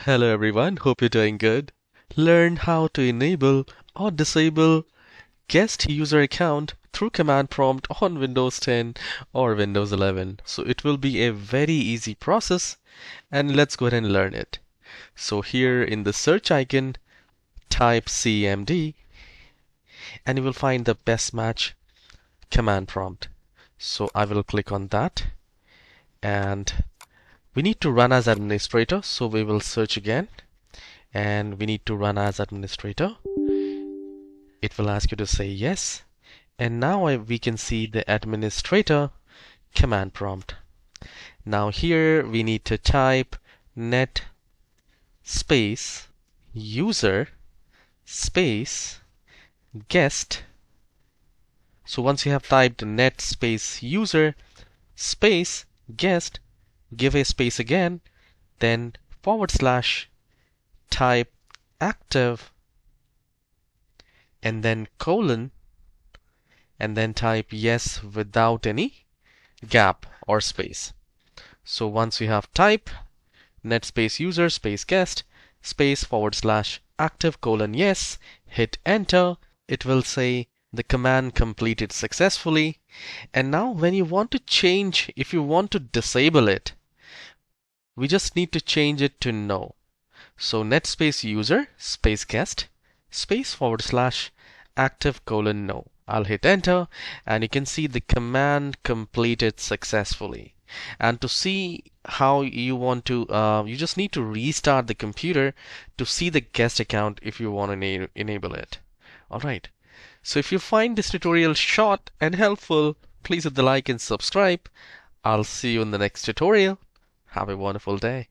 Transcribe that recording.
Hello everyone, hope you're doing good. Learn how to enable or disable guest user account through command prompt on Windows 10 or Windows 11. So it will be a very easy process and let's go ahead and learn it. So here in the search icon, type CMD and you will find the best match command prompt. So I will click on that and we need to run as administrator, so we will search again and we need to run as administrator. It will ask you to say yes, and now we can see the administrator command prompt. Now here we need to type net space user space guest. So once you have typed net space user space guest, give a space again, then / type active and then colon and then type yes without any gap or space. So once you have type net space user space guest space / active colon yes, hit enter, it will say the command completed successfully. And now when you want to change, if you want to disable it, we just need to change it to no. So net space user space guest space / active colon no. I'll hit enter and you can see the command completed successfully. And to see how you want to, you just need to restart the computer to see the guest account if you want to enable it. Alright, so if you find this tutorial short and helpful, please hit the like and subscribe. I'll see you in the next tutorial. Have a wonderful day.